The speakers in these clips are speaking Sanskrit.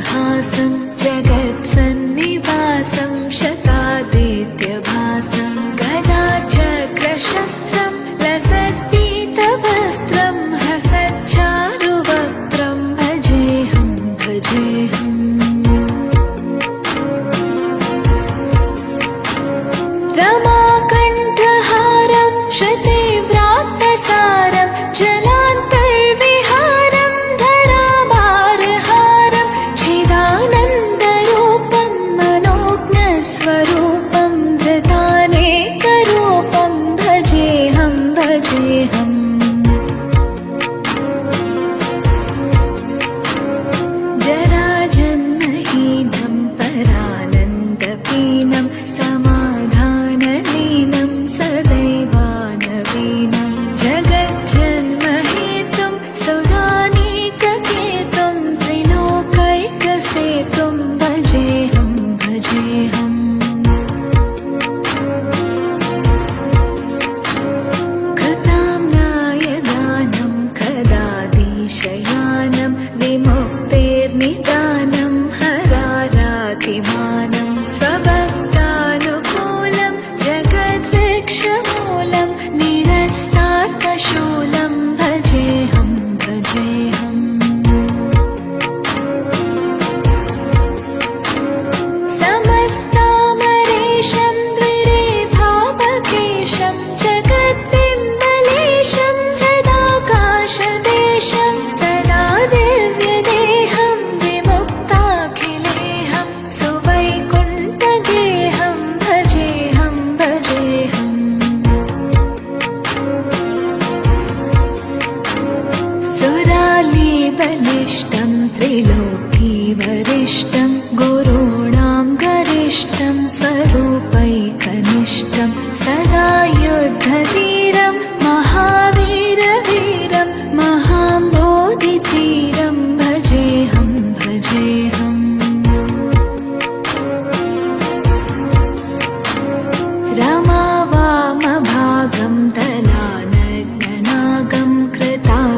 पुष्पहासं जगत्सन्निवासं शतादित्यभासं गदाचक्रशस्त्रं लसत्पीतवस्त्रं हसच्चारुवक्त्रं भजेऽहं भजेऽहम् रमाकण्ठहारं श्रुतिव्रात्तसारं जलान्तर्विहारं धराभारहारं चिदानन्दरूपं मनोज्ञस्वरूपं धृतानेकरूपं भजेऽहं भजेऽहम् जराजन्महीनं परानन्दपीनं समाधानलीनं सदैवानवीनं जगज्जन्महेतुं सुरानीककेतुं त्रिलोकैकसेतुं भजेऽहं भजेऽहम् कृताम्नाय दानं कदादिशयानं विमुक्तेर्निदानं हरारातिमानं स्वभक्तानुकूलं जगद्वृक्षमूलं निरस्तार्थशूलं भजेऽहं भजेऽहम् समस्तामरेशं द्विरेफापकेशं जगद्बिम्बलेशं हृदाकाशदेशं सदा दिव्यदेहं विमुक्ताखिलेहं सुवैकुण्ठगेहं भजेऽहं भजेऽहम् सुरालीबलिष्टं त्रिलोकीवरिष्ठं गुरूणां गरिष्ठं स्वरूपैकनिष्ठं सदा युद्धधीरं महावीरवीरं महाम्बोधिधीरं भजेऽहं भजेऽहम् रमावामभागं दलानग्ननागं कृताधीनयागं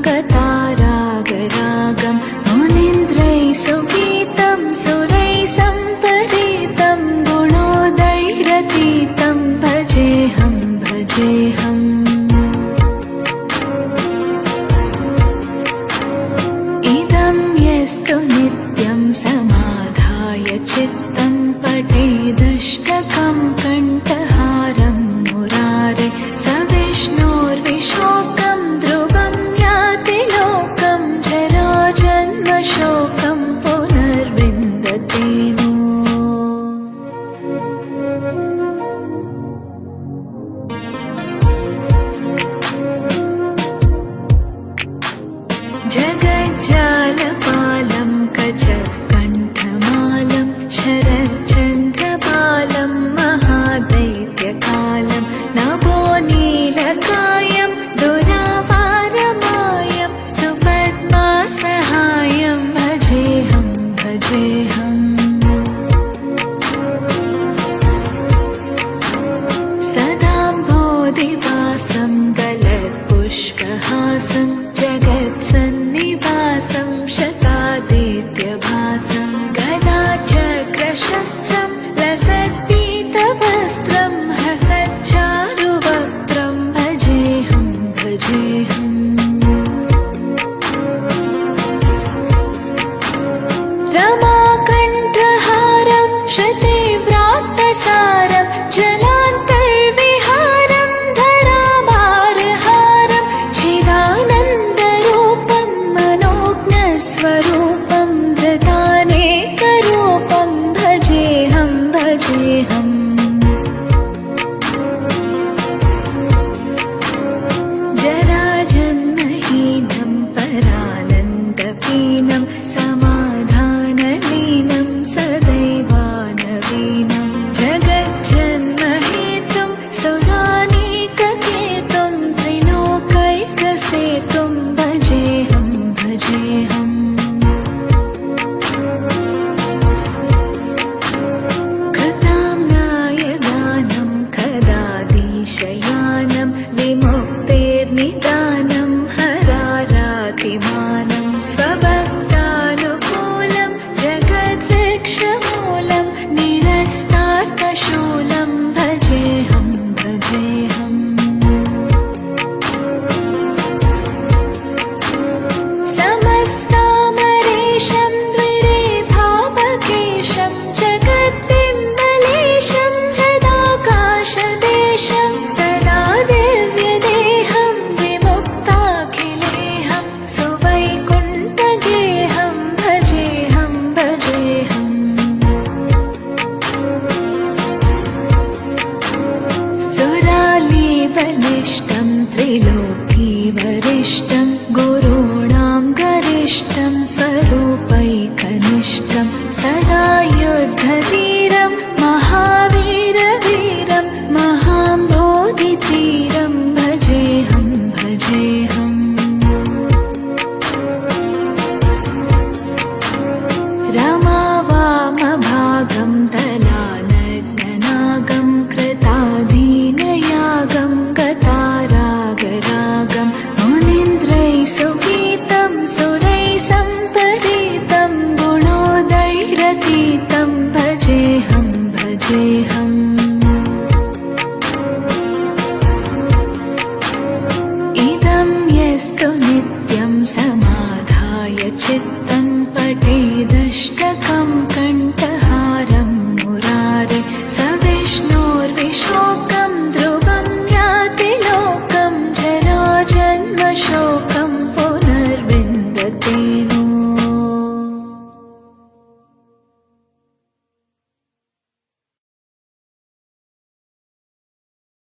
गतारागरागं मुनीन्द्रैः सुगीतं सुरैः सम्परीतं गुणोदयरतीतं भजेऽहं भजेऽहम् इदं यस्तु नित्यं समाधाय चित्तं पठेदष्टकं कण्ठहारं मुरारे स विष्णोर्विशोकं ध्रुवं याति लोकं जराजन्मशोकं पुनर्विन्दते नो जगज्जालपालं कचत्कण्ठमालं शरच्चन्द्रपालं महादैत्यकालं नभो नीलकायं दुरावारमायं सुपद्मासहायं भजेऽहं भजेऽहम् सदाम्भोधिवासं गलत्पुष्पहासं जगत्सन्निवासं शतादित्यभासं गदाचक्रशस्त्रं लसत्पीतवस्त्रं हसच्चारुवक्त्रं भजेऽहं भजेऽहम् रमाकण्ठहारं श्रुतिव्रात्तसारं जलान्तर्विहारं धराभारहारं चिदानन्दरूपं मनोज्ञस्वरूपं